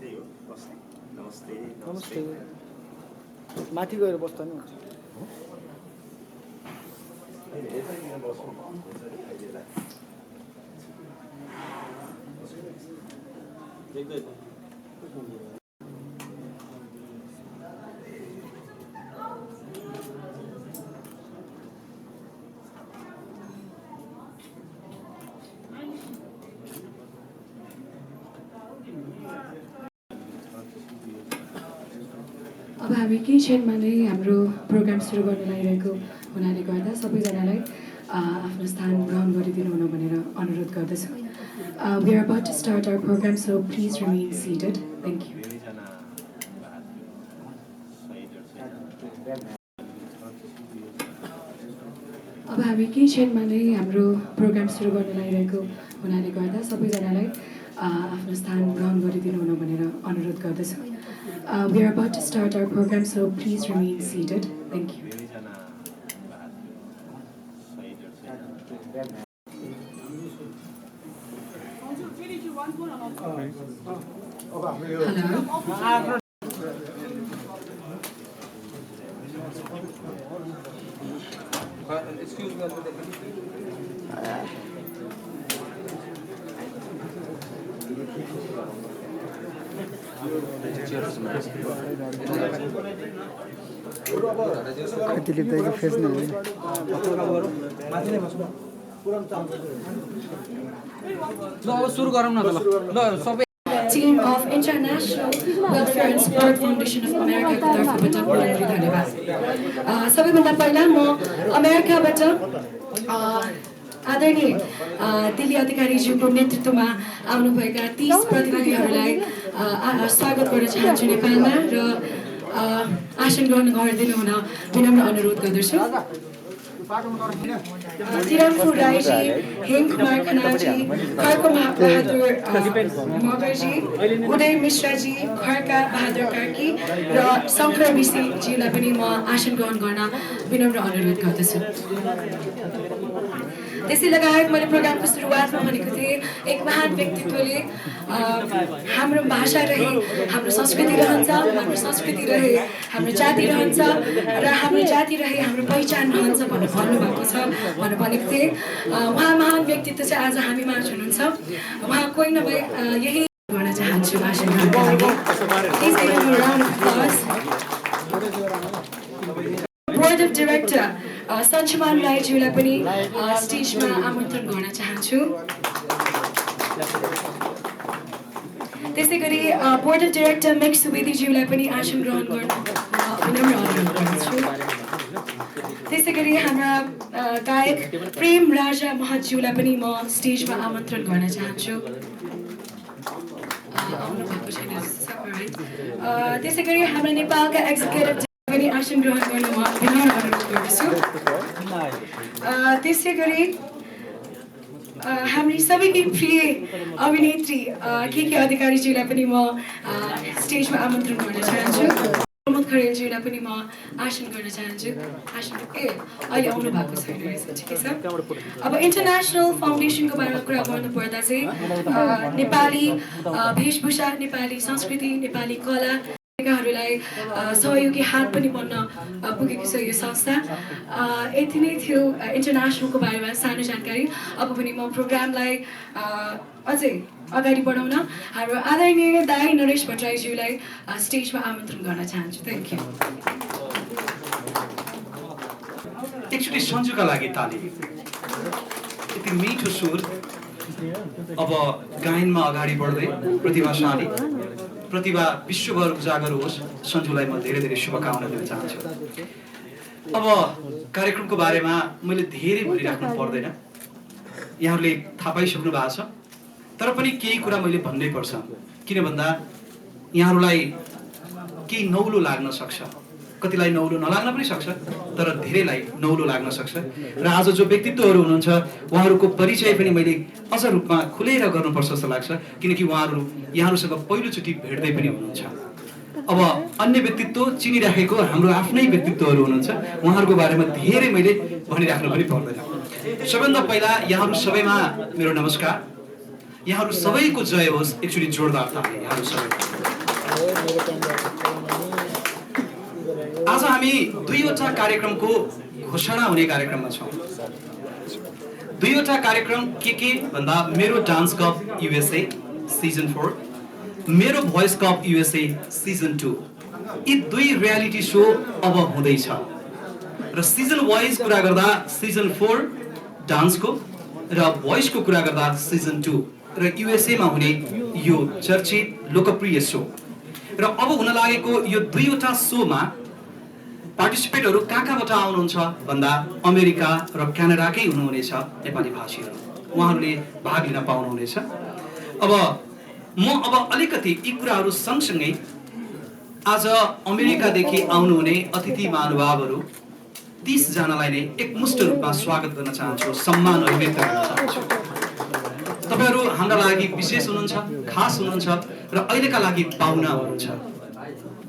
त्यही हो बस्ने नमस्ते नमस्ते माथि गएर बस्दा नि हुन्छ अब हामी केही क्षणमा नै हाम्रो प्रोग्राम सुरु गर्न लागिरहेको हुनाले गर्दा सबैजनालाई आफ्नो स्थान ग्रहण गरिदिनु हुन भनेर अनुरोध गर्दछु. We are about to start our program, so please remain seated. Thank you. अब हामी केही क्षणमा नै हाम्रो प्रोग्राम सुरु गर्न लागिरहेको हुनाले गर्दा सबैजनालाई आफ्नो स्थान ग्रहण गरिदिनु हुन भनेर अनुरोध गर्दछु. We are about to start our program, so please remain seated. Thank you. Hello. Excuse me. Dilip दाईको फेस नै Team of International Welfare and Support Foundation of America को तर्फबाट बहुत धन्यवाद. सबैभन्दा पहिला म अमेरिकाबाट आदरणीय दिल्ली अधिकारीज्यूको नेतृत्वमा आउनुभएका 30 प्रतिनिधिहरूलाई स्वागत गर्न चाहन्छु नेपालमा र आसन ग्रहण गरिदिनु हुन विनम्र अनुरोध गर्दछु. तिरङफु राईजी, हेमकुमार खनालजी, खड्कबहादुर मगरजी, उदय मिश्राजी, खड्का बहादुर कार्की र शङ्कर मिश्रजीलाई पनि म आसन ग्रहण गर्न विनम्र अनुरोध गर्दछु. त्यसै लगायत मैले प्रोग्रामको सुरुवातमा भनेको थिएँ एक महान व्यक्तित्वले हाम्रो भाषा रहे हाम्रो संस्कृति रहन्छ, हाम्रो संस्कृति रहे हाम्रो जाति रहन्छ र हाम्रो जाति रहे हाम्रो पहिचान रहन्छ भनेर भन्नुभएको छ भनेर भनेको थिएँ. उहाँ महान व्यक्तित्व चाहिँ आज हामी माझ हुनुहुन्छ. उहाँ कोही नभए यही गर्न चाहन्छु भाषण गर्नको लागि. Please give him a round of applause. Board of director Sanchaman राईज्यूलाई पनि स्टेजमा आमन्त्रण गर्न चाहन्छु. त्यसै गरी बोर्ड अफ डाइरेक्टर मेक सुवेदीज्यूलाई पनि आसन ग्रहण गर्न विनम्र अनुरोध गर्दछु. त्यसै गरी हाम्रा गायक प्रेम राजा महतज्यूलाई पनि म स्टेजमा आमन्त्रण गर्न चाहन्छु. आउनु भएको छैन. त्यसै गरी हाम्रा नेपालका एक्जिक्युटिभ पनि आसन ग्रहण गर्न म विनम्र अनुरोध गर्दछु. त्यसै गरी हाम्री सबैकी प्रिय अभिनेत्री के अधिकारीज्यूलाई पनि म स्टेजमा आमन्त्रण गर्न चाहन्छु. प्रमोद खरेलज्यूलाई पनि म आसन गर्न चाहन्छु. आसन अहिले आउनु भएको छैन रहेछ. ठिकै छ. अब इन्टरनेसनल फाउन्डेसनको बारेमा कुरा गर्नुपर्दा चाहिँ नेपाली वेशभूषा, नेपाली संस्कृति, नेपाली कला हरूलाई सहयोगी हात पनि बन्न पुगेको छ यो संस्था. यति नै थियो इन्टरनेसनलको बारेमा सानो जानकारी. अब पनि म प्रोग्रामलाई अझै अगाडि बढाउन हाम्रो आदरणीय दाई नरेश भट्टराईज्यूलाई स्टेजमा आमन्त्रण गर्न चाहन्छु. Thank you. एकचोटि सन्जुका लागि ताली. यति मिठो सुर अब गायनमा अगाडि बढ्दै प्रतिभाशाली प्रतिभा विश्वभर उजागर होस्. सन्जुलाई म धेरै धेरै शुभकामना दिन चाहन्छु. अब कार्यक्रमको बारेमा मैले धेरै भनिराख्नु पर्दैन, यहाँहरूले थाहा पाइसक्नु भएको छ. तर पनि केही कुरा मैले भन्नै पर्छ. किन भन्दा यहाँहरूलाई केही नौलो लाग्न सक्छ, कतिलाई नौलो नलाग्न पनि सक्छ, तर धेरैलाई नौलो लाग्न सक्छ. र आज जो व्यक्तित्वहरू हुनुहुन्छ उहाँहरूको परिचय पनि मैले अझ रूपमा खुलेर गर्नुपर्छ जस्तो लाग्छ. किनकि उहाँहरू यहाँहरूसँग पहिलोचोटि भेट्दै पनि हुनुहुन्छ. अब अन्य व्यक्तित्व चिनिराखेको हाम्रो आफ्नै व्यक्तित्वहरू हुनुहुन्छ. उहाँहरूको बारेमा धेरै मैले भनिराख्नु पनि पर्दैन. सबैभन्दा पहिला यहाँहरू सबैमा मेरो नमस्कार. यहाँहरू सबैको जय होस्. एकचोटि जोरदार ताली यहाँहरू सबै. आज हामी दुईवटा कार्यक्रमको घोषणा हुने कार्यक्रममा छौँ। दुईवटा कार्यक्रम के भन्दा मेरो डान्स कप युएसए सिजन 4, मेरो भोइस कप युएसए सिजन 2, यी दुई रियालिटी सो अब हुँदैछ। र सिजन वाइज कुरा गर्दा सिजन 4 डान्सको र भोइसको कुरा गर्दा सिजन 2 र युएसए मा हुने यो चर्चित लोकप्रिय सो। र अब हुन लागेको यो दुईवटा सोमा पार्टिसिपेटहरु कहाँबाट आउनुहुन्छ भन्दा अमेरिका र क्यानाडाकै हुनुहुनेछ नेपाली भाषीहरु, उहाँहरूले भाग लिन पाउनुहुनेछ। म अलिकति यी कुराहरु सँगसँगै आज अमेरिकादेखि आउनुहुने अतिथि महानुभावहरु 30 जनालाई नै एकमुष्ट रूपमा स्वागत गर्न चाहन्छु, सम्मान अभिव्यक्त गर्न चाहन्छु। तपाईहरु हाम्रा लागि विशेष हुनुहुन्छ, खास हुनुहुन्छ र अहिलेका लागि पाहुना हुनुहुन्छ।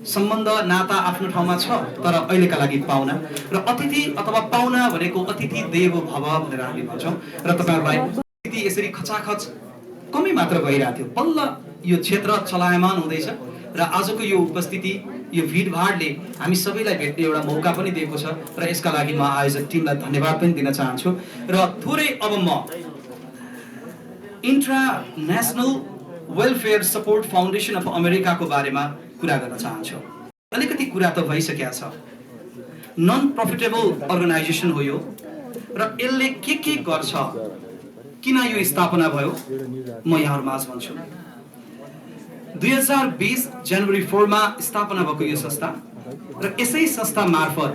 सम्बन्ध नाता आफ्नो ठाउँमा छ, तर अहिलेका लागि पाहुना र अतिथि अथवा पाहुना भनेको अतिथि देवो भव भनेर हामी भन्छौं। र तपाईहरुलाई अतिथि यसरी खचाखच कमै मात्र भइरहेको थियो, बल्ल यो क्षेत्र चलायमान हुँदैछ र आजको यो उपस्थिति, यो भिडभाडले हामी सबैलाई भेट्ने एउटा मौका पनि दिएको छ र यसका लागि म आयोजक टिमलाई धन्यवाद पनि दिन चाहन्छु। र थोरै अब म international welfare support foundation of अमेरिकाको बारेमा कुरा गर्न चाहन्छु। अलिकति कुरा त भइसकेको छ, नन प्रफिटेबल अर्गनाइजेसन हो यो र यसले के गर्छ, किन यो स्थापना भयो, म यहाँहरुमाझ भन्छु। 2020 जनवरी 4 मा स्थापना भएको यो संस्था र यसै संस्था मार्फत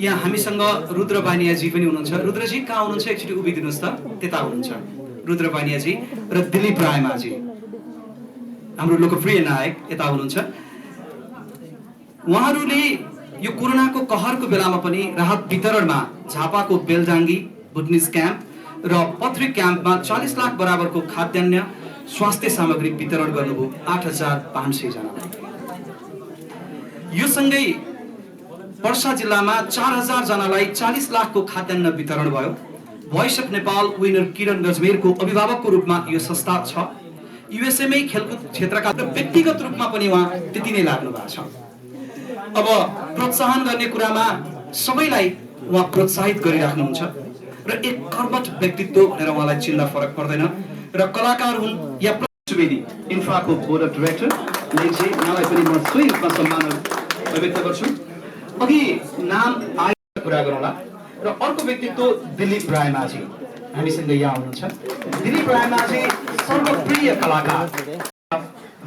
यहाँ हामीसँग रुद्र बानियाजी पनि हुनुहुन्छ। रुद्रजी कहाँ हुनुहुन्छ, एकचोटि उभिदिनुस् त, त्यता हुनुहुन्छ रुद्र बानियाजी र दिलीप रायमाझी, हाम्रो लोकप्रिय नायक यता हुनुहुन्छ। उहाँहरूले यो कोरोनाको कहरको बेलामा पनि राहत वितरणमा झापाको बेलडाङ्गी बुटनिस क्याम्प र पथरी क्याम्पमा 40 लाख बराबरको खाद्यान्न स्वास्थ्य सामग्री वितरण गर्नुभयो 8500 जनालाई। यो सँगै पर्सा जिल्लामा 4000 जनालाई 40 लाखको खाद्यान्न वितरण भयो। भोइस अफ नेपाल विनर किरण गजमेरको अभिभावकको रूपमा यो संस्था छ। युएसए मै खेलकुद क्षेत्रका व्यक्तिगत रूपमा पनि उहाँ त्यति नै लाग्नु भएको छ। अब प्रोत्साहन गर्ने कुरामा सबैलाई उहाँ प्रोत्साहित गरिराख्नुहुन्छ र एक कर्मठ व्यक्तित्व भनेर उहाँलाई चिन्दा फरक पर्दैन। र कलाकार हुन् या सुवेदी इन्फ्राको बोर्ड अफ डाइरेक्टर लेजे, उहाँलाई पनि म सोही रूपमा सम्मान अभिव्यक्त गर्छु। अघि नाम आएको कुरा गरौँला। र अर्को व्यक्तित्व दिलीप रायमाझी हामीसँग यहाँ हुनुहुन्छ। दिलीप रायमाझी सर्वप्रिय कलाकार,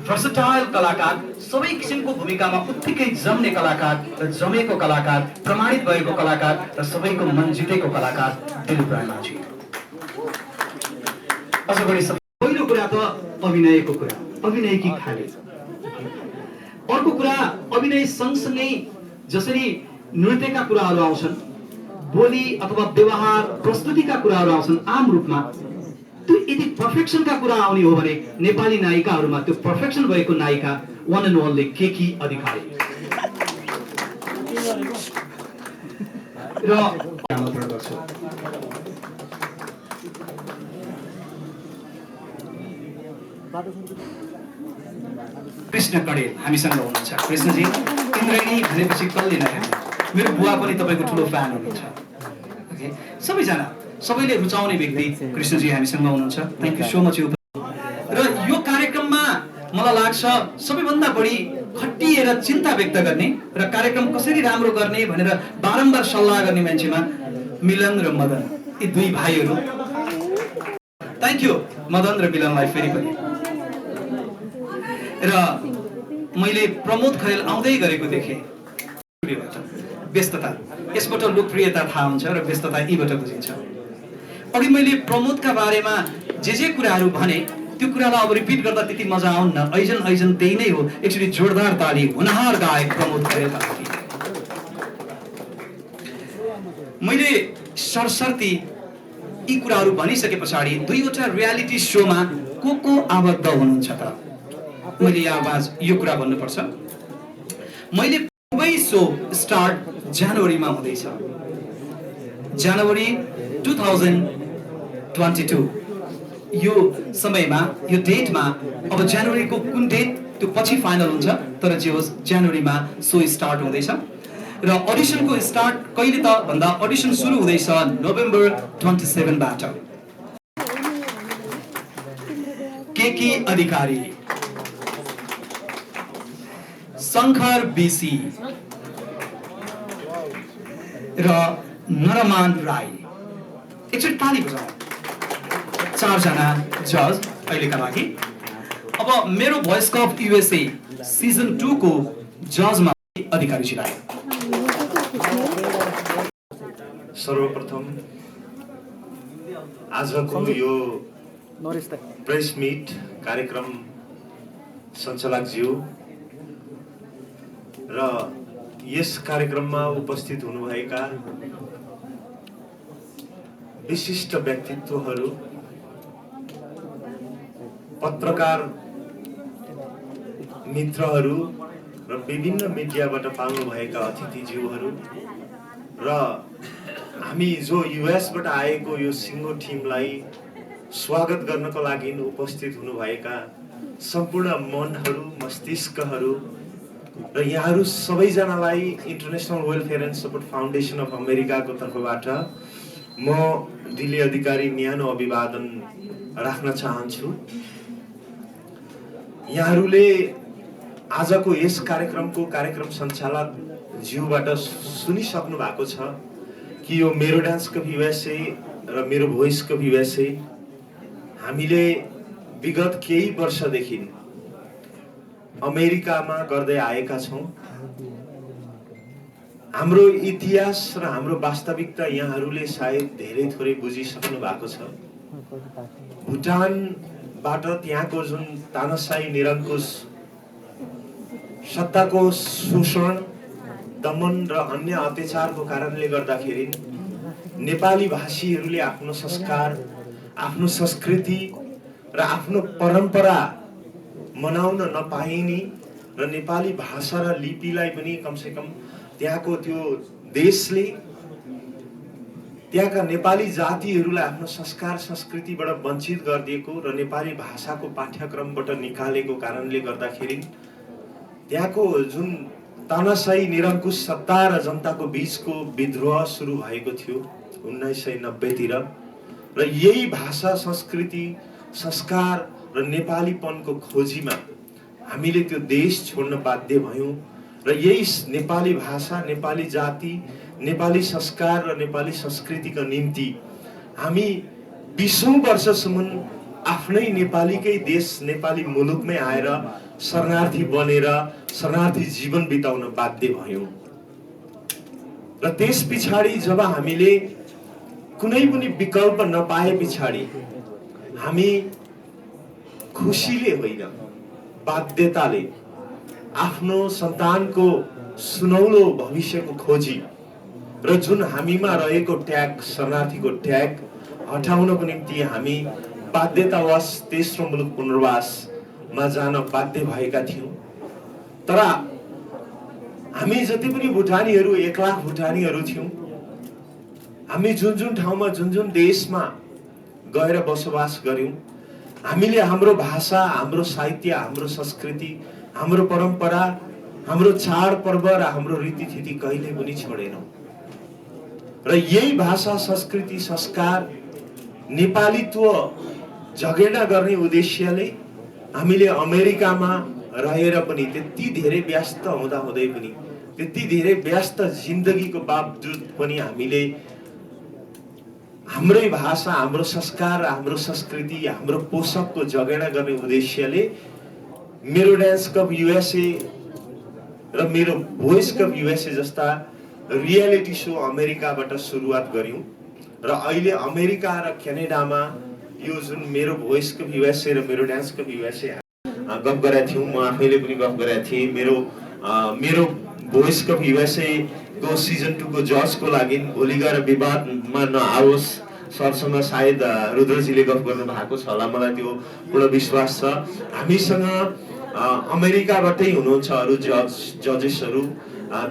भर्सटाइल कलाकार, सबै किसिमको भूमिकामा उत्तिकै जम्ने कलाकार र जमेको कलाकार, प्रमाणित भएको कलाकार र सबैको मन जितेको कलाकार दिलीप रायमाझी। अझ बढी पहिलो कुरा त अभिनयको कुरा, अभिनयकी खाले। अर्को कुरा अभिनय सँगसँगै जसरी नृत्यका कुराहरू आउँछन्, बोली अथवा व्यवहार प्रस्तुतिका कुराहरू आउँछन्, आम रूपमा त्यो यदि पर्फेक्सनका कुरा आउने हो भने नेपाली नायिकाहरूमा त्यो पर्फेक्सन भएको नायिका वान एन्ड ओन्ली केकी अधिकारी र आमन्त्रण गर्छु। कृष्ण कडेल हामीसँग हुनुहुन्छ। कृष्णजी, इन्द्रणी भनेपछि कसले नहेर्ने, मेरो बुवा पनि तपाईको ठुलो फ्यान हुनुहुन्छ। ओके, सबैजना सबैले रुचाउने व्यक्ति कृष्णजी हामीसँग हुनुहुन्छ। Thank you so much. र यो कार्यक्रममा मलाई लाग्छ सबैभन्दा बढी खटिएर चिन्ता व्यक्त गर्ने र कार्यक्रम कसरी राम्रो गर्ने भनेर बारम्बार सल्लाह गर्ने मान्छेमा मिलन र मदन, यी दुई भाइहरू। थ्यांक यू मदन र मिलनलाई फेरि पनि। र मैले प्रमोद खरेल आउँदै गरेको देखेँ। व्यस्तता, यसबाट लोकप्रियता थाहा हुन्छ र व्यस्तता यीबाट बुझिन्छ। अघि मैले प्रमोदका बारेमा जे कुराहरू भने त्यो कुरालाई अब रिपिट गर्दा त्यति मजा आउन्न। ऐजन त्यही नै हो। एकचोटि जोरदार ताली हुनहार गायक प्रमोद खरेलका लागि। मैले सरसर्ती यी कुराहरू भनिसके पछाडि दुईवटा रियालिटी सोमा को आबद्ध हुनुहुन्छ त मैले यहाँ यो कुरा भन्नुपर्छ। मैले दुवै सो स्टार्ट जनवरीमा हुँदैछ। जनवरी 2022 यो समयमा, यो डेटमा, अब जनवरीको कुन डेट त्यो पछि फाइनल हुन्छ, तर जे होस् जनवरीमा सो स्टार्ट हुँदैछ र अडिसनको स्टार्ट कहिले त भन्दा अडिसन सुरु हुँदैछ नोभेम्बर 27 बाट। केके अधिकारी, शङ्कर बीसी र नरमान राई। एकचोटि ताली बजाऊ। 4 जना जज अहिलेका लागि। अब मेरो भोइस कप युएसए सिजन 2 को जजमा अधिकारीजीलाई सर्वप्रथम आजको यो नरेश त प्रेस मिट कार्यक्रम सञ्चालकज्यू र यस कार्यक्रममा उपस्थित हुनुभएका विशिष्ट व्यक्तित्वहरू, पत्रकार मित्रहरू र विभिन्न मिडियाबाट पाउनुभएका अतिथिज्यूहरू र हामी जो युएसबाट आएको यो सिङ्गो टिमलाई स्वागत गर्नको लागि उपस्थित हुनुभएका सम्पूर्ण मनहरू, मस्तिष्कहरू र यहाँहरू सबैजनालाई international welfare and support foundation of अमेरिकाको तर्फबाट म दिल्ली अधिकारी न्यानो अभिवादन राख्न चाहन्छु। यहाँहरूले आजको यस कार्यक्रमको कार्यक्रम सञ्चालक ज्यूबाट सुनिसक्नु भएको छ कि यो मेरो डान्स कप युएसए र मेरो भोइस कप युएसए हामीले विगत केही वर्षदेखि अमेरिकामा गर्दै आएका छौँ। हाम्रो इतिहास र हाम्रो वास्तविकता यहाँहरूले सायद धेरै थोरै बुझिसक्नु भएको छ। भुटानबाट त्यहाँको जुन तानाशाही निरङ्कुश सत्ताको शोषण, दमन र अन्य अत्याचारको कारणले गर्दाखेरि नेपाली भाषीहरूले आफ्नो संस्कार, आफ्नो संस्कृति र आफ्नो परम्परा मनाउन नपाइने र नेपाली भाषा र लिपिलाई पनि कमसेकम त्यहाँको त्यो देशले त्यहाँका नेपाली जातिहरूलाई आफ्नो संस्कार संस्कृतिबाट वञ्चित गरिदिएको र नेपाली भाषाको पाठ्यक्रमबाट निकालेको कारणले गर्दाखेरि त्यहाँको जुन तानाशाही निरङ्कुश सत्ता र जनताको बीचको विद्रोह सुरु भएको थियो 1990 तिर र यही भाषा, संस्कृति, संस्कार र नेपालीपनको खोजीमा हामीले त्यो देश छोड्न बाध्य भयौँ र यही नेपाली भाषा, नेपाली जाति, नेपाली संस्कार र नेपाली संस्कृतिको निम्ति हामी 20औं वर्षसम्म आफ्नै नेपालीकै देश नेपाली मुलुकमै आएर शरणार्थी बनेर शरणार्थी जीवन बिताउन बाध्य भयौँ र त्यस पछाडि जब हामीले कुनै पनि विकल्प नपाए पछाडि हामी खुसीले होइन बाध्यताले आफ्नो सन्तानको सुनौलो भविष्यको खोजी र जुन हामीमा रहेको ट्याग, शरणार्थीको ट्याग हटाउनको निम्ति हामी बाध्यतावश तेस्रो मुलुक पुनर्वासमा जान बाध्य भएका थियौँ। तर हामी जति पनि भुटानीहरू 1 लाख भुटानीहरू थियौँ, हामी जुन ठाउँमा जुन देशमा गएर बसोबास गर्यौँ, हामीले हाम्रो भाषा, हाम्रो साहित्य, हाम्रो संस्कृति, हाम्रो परम्परा, हाम्रो चाडपर्व र हाम्रो रीतिथिति कहिले पनि छोडेनौँ र यही भाषा, संस्कृति, संस्कार, नेपालीत्व जगेर्ना गर्ने उद्देश्यले हामीले अमेरिकामा रहेर पनि त्यति धेरै व्यस्त हुँदाहुँदै पनि, त्यति धेरै व्यस्त जिन्दगीको बावजुद पनि हामीले हाम्रै भाषा, हाम्रो संस्कार, हाम्रो संस्कृति, हाम्रो पोसाकको जगेर्ना गर्ने उद्देश्यले मेरो डान्स कप युएसए र मेरो भोइस कप युएसए जस्ता रियालिटी सो अमेरिकाबाट सुरुवात गर्यौं र अहिले अमेरिका र क्यानाडामा यो जुन मेरो भोइस कप युएसए र मेरो डान्स कप युएसए गफ गरेका थियौं, म आफैले पनि गफ गरेका थिएँ। मेरो भोइस कप युएसए को सिजन 2 को जजको लागि भोलि गएर विवादमा नआओस् सरसँग सायद रुद्रजीले गफ गर्नु भएको छ होला, मलाई त्यो पूर्ण विश्वास छ। हामीसँग अमेरिकाबाटै हुनुहुन्छ अरु जजेसहरू,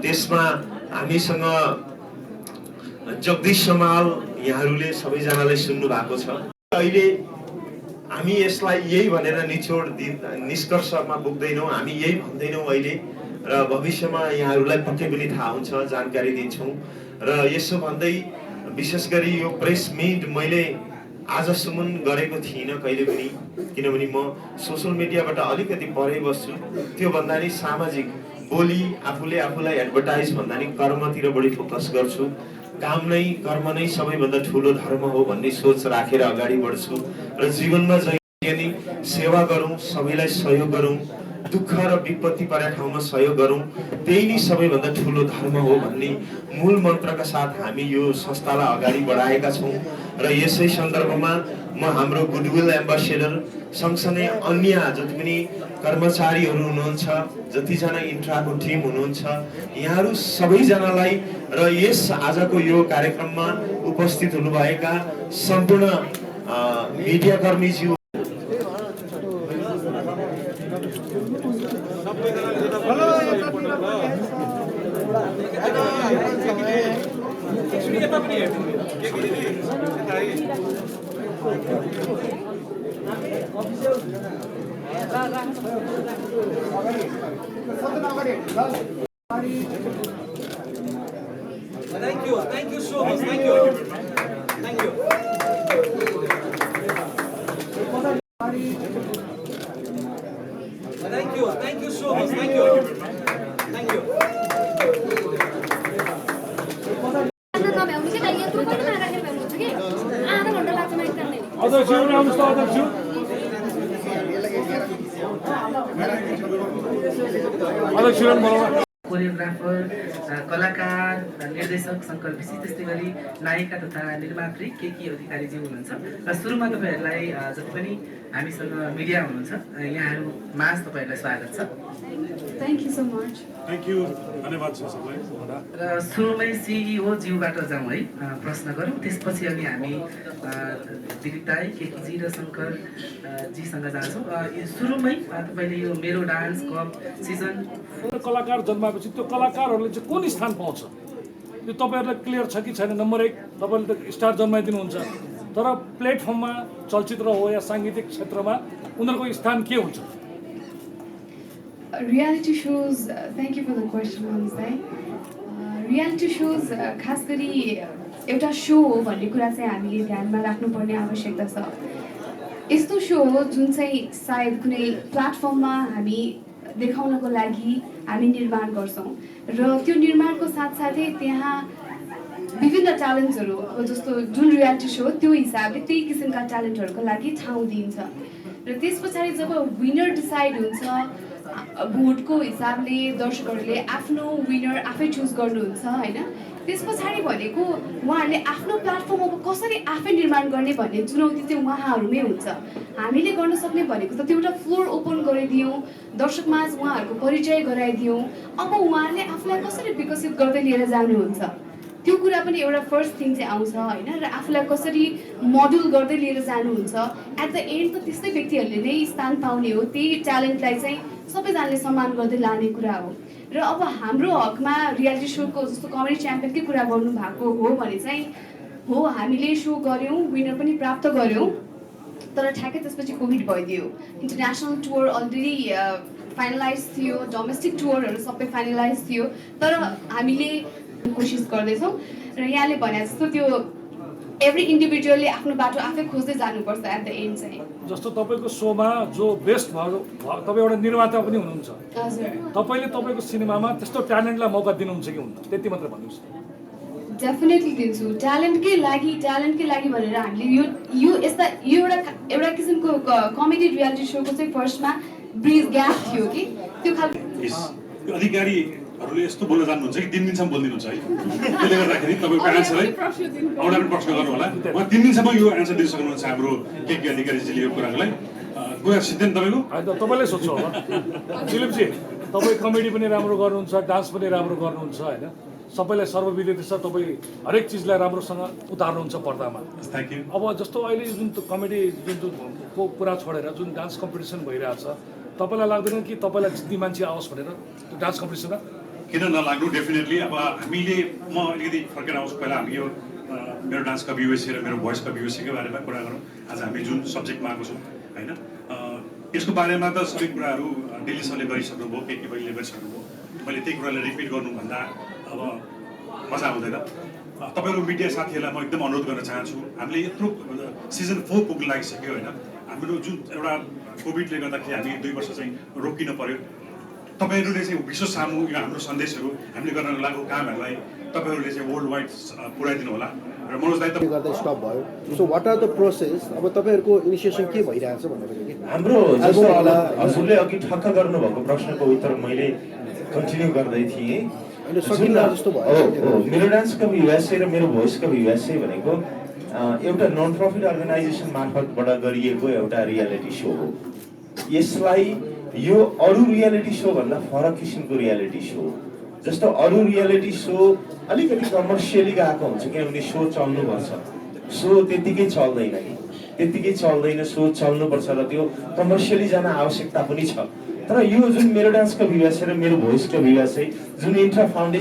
त्यसमा हामीसँग जगदीश समाल, यहाँहरूले सबैजनाले सुन्नु भएको छ। अहिले हामी यसलाई यही भनेर निष्कर्षमा पुग्दैनौँ, हामी यही भन्दैनौँ अहिले र भविष्यमा यहाँहरूलाई पक्कै पनि थाहा हुन्छ, जानकारी दिन्छौँ। र यसो भन्दै विशेष गरी यो प्रेस मिट मैले आजसम्म गरेको थिइनँ कहिले पनि, किनभने म सोसल मिडियाबाट अलिकति परै बस्छु। त्योभन्दा नि सामाजिक बोली आफूले आफूलाई एडभर्टाइज भन्दा नि कर्मतिर बढी फोकस गर्छु। काम नै कर्म नै सबैभन्दा ठुलो धर्म हो भन्ने सोच राखेर अगाडि बढ्छु र जीवनमा जहिले नि सेवा गरौँ, सबैलाई सहयोग गरौँ, दुःख र विपत्ति परेको ठाउँमा सहयोग गरौँ, त्यही नै सबैभन्दा ठुलो धर्म हो भन्ने मूल मन्त्रका साथ हामी यो संस्थालाई अगाडि बढाएका छौँ। र यसै सन्दर्भमा म हाम्रो गुडविल एम्बेसेडर सँगसँगै अन्य जति पनि कर्मचारीहरू हुनुहुन्छ, जतिजना इन्ट्राको टिम हुनुहुन्छ, यहाँहरू सबैजनालाई र यस आजको यो कार्यक्रममा उपस्थित हुनुभएका सम्पूर्ण मिडियाकर्मीज्यू Thank you so much. Thank you. Thank you so much. Thank you. Choreographer, कलाकार, निर्देशक शङ्कर विशी, त्यस्तै गरी नायिका तथा निर्मात्री केकी अधिकारीज्यू हुनुहुन्छ। र सुरुमा तपाईँहरूलाई जति पनि हामीसँग मिडिया हुनुहुन्छ यहाँहरू माझ तपाईँहरूलाई स्वागत छ। Thank you so much. Thank you, धन्यवाद छ सबलाई। र सुरुमै सिइओ ज्यूबाट जाउँ है, प्रश्न गरौँ, त्यसपछि अनि हामी दिलीप दाई, केकीजी र शङ्कर जीसँग जान्छौँ। सुरुमै तपाईँले यो मेरो डान्स कप सिजन कलाकार जन्माएपछि त्यो कलाकारहरूले चाहिँ कुन स्थान पाउँछ यो तपाईँहरूलाई क्लियर छ कि छैन? नम्बर 1, तपाईँले त स्टार जन्माइदिनुहुन्छ, तर प्लेटफर्ममा चलचित्र हो या साङ्गीतिक क्षेत्रमा उनीहरूको स्थान के हुन्छ? Reality shows, thank you for the question Manish दाई। रियालिटी सोज खास गरी एउटा सो हो भन्ने कुरा चाहिँ हामीले ध्यानमा राख्नुपर्ने आवश्यकता छ। यस्तो सो हो जुन चाहिँ सायद कुनै प्लेटफर्ममा हामी देखाउनको लागि हामी निर्माण गर्छौँ र त्यो निर्माणको साथसाथै त्यहाँ विभिन्न ट्यालेन्ट्सहरू, अब जस्तो जुन रियालिटी सो त्यो हिसाबले त्यही किसिमका ट्यालेन्टहरूको लागि ठाउँ दिइन्छ र त्यस पछाडि जब विनर डिसाइड हुन्छ, भोटको हिसाबले दर्शकहरूले आफ्नो विनर आफै चुज गर्नुहुन्छ होइन। त्यस पछाडि भनेको उहाँहरूले आफ्नो प्लेटफर्म अब कसरी आफै निर्माण गर्ने भन्ने चुनौती चाहिँ उहाँहरूमै हुन्छ। हामीले गर्न सक्ने भनेको त त्यो एउटा फ्लोर ओपन गरिदियौँ, दर्शकमाझ उहाँहरूको परिचय गराइदियौँ, अब उहाँहरूले आफूलाई कसरी विकसित गर्दै लिएर जानुहुन्छ त्यो कुरा पनि एउटा फर्स्ट थिङ चाहिँ आउँछ होइन। र आफूलाई कसरी मोडल गर्दै लिएर जानुहुन्छ, एट द एन्ड त त्यस्तै व्यक्तिहरूले नै स्थान पाउने हो, त्यही ट्यालेन्टलाई चाहिँ सबैजनाले सम्मान गर्दै लाने कुरा हो। र अब हाम्रो हकमा रियालिटी सोको जस्तो कमेडी च्याम्पियनकै कुरा गर्नु भएको हो भने चाहिँ हो, हामीले सो गऱ्यौँ, विनर पनि प्राप्त गऱ्यौँ, तर ठ्याक्कै त्यसपछि कोभिड भइदियो। इन्टरनेसनल टुर अलरेडी फाइनलाइज थियो, डोमेस्टिक टुरहरू सबै फाइनलाइज थियो, तर हामीले कोसिस गर्दैछौँ। र यहाँले भने जस्तो त्यो एभ्री इन्डिभिजुअलले आफ्नो बाटो आफै खोज्दै जानुपर्छ एट द एन्ड चाहिँ। जस्तो तपाईँको सोमा जो बेस्ट भयो, तपाईँ एउटा निर्माता पनि हुनुहुन्छ, हजुर, तपाईँले तपाईँको सिनेमामा त्यस्तो ट्यालेन्टलाई मौका दिनुहुन्छ कि हुन्न? त्यति मात्र भन्नुहोस्। डेफिनेटली दिन्छु। ट्यालेन्टकै लागि भनेर हामीले यो एउटा किसिमको कमेडी रियालिटी सोको चाहिँ फर्स्टमा ब्रिज ग्याप थियो कि त्यो खालको अधिकारीहरूले यस्तो बोल्न जान्नुहुन्छ कि 3 दिनसम्म बोलिदिनुहुन्छ है, त्यसले गर्दाखेरि तपाईँको एन्सरै अगाडि पनि प्रश्न गर्नु होला। उहाँ 3 दिनसम्म यो एन्सर दिन सक्नुहुन्छ हाम्रो के अधिकारीजीले यो कुरालाई। कुरा सिद्धेन तपाईँको तपाईँलाई सोध्छु होला। दिलीपजी, तपाईँ कमेडी पनि राम्रो गर्नुहुन्छ, डान्स पनि राम्रो गर्नुहुन्छ होइन, सबैलाई सर्वविदित छ, तपाईँ हरेक चिजलाई राम्रोसँग उतार्नुहुन्छ पर्दामा। Thank you. अब जस्तो अहिले जुन कमेडी को कुरा छोडेर जुन डान्स कम्पिटिसन भइरहेछ, तपाईँलाई लाग्दैन कि तपाईँलाई जित्ने मान्छे आओस् भनेर त्यो डान्स कम्पिटिसनमा? किन नलाग्नु, डेफिनेटली। अब म अलिकति फर्केर आउँछु। पहिला हामी यो मेरो डान्स कवि युएसए र मेरो भोइस कवि युएसएकै बारेमा कुरा गरौँ। आज हामी जुन सब्जेक्टमा आएको छौँ होइन, यसको बारेमा त सबै कुराहरू दिल्ली सरले गरिसक्नुभयो, के बहिनीले गरिसक्नुभयो। मैले त्यही कुरालाई रिपिट गर्नुभन्दा अब मजा आउँदैन। तपाईँहरू मिडिया साथीहरूलाई म एकदम अनुरोध गर्न चाहन्छु, हामीले यत्रो सिजन 4 पुग्न लागिसक्यो होइन। हाम्रो जुन एउटा कोभिडले गर्दाखेरि हामी 2 वर्ष चाहिँ रोकिन पर्यो। तपाईँहरूले चाहिँ विश्व सामु यो हाम्रो सन्देशहरू हामीले गर्न लागेको कामहरूलाई तपाईँहरूले चाहिँ वर्ल्ड वाइड पुऱ्याइदिनु होला। र मनोज दाइ गर्दा स्टप भयो। So what are the process? अब तपाईँहरूको इनिसिएसन के भइरहेछ भनेर कि हाम्रो जस्तो हजुरले अघि ठक्क गर्नुभएको प्रश्नको उत्तर मैले कन्टिन्यू गर्दै थिएँ। जस्तो भयो मेरो डान्स कवि युएसए र मेरो भोइस कवि युएसए भनेको एउटा नन प्रफिट अर्गनाइजेसन मार्फतबाट गरिएको एउटा रियालिटी सो हो। यसलाई यो अरू रियालिटी सो भन्दा फरक किसिमको रियालिटी सो हो। जस्तो अरू रियालिटी सो अलिकति कमर्सियली गएको हुन्छ, किनभने सो चल्नुपर्छ। सो त्यत्तिकै चल्दैन कि, त्यत्तिकै चल्दैन, सो चल्नुपर्छ र त्यो कमर्सियली जान आवश्यकता पनि छ। तर यो जुन मेरो डान्सको विवास र मेरो भोइसको विवास जुन इन्ट्रा फाउन्डेसन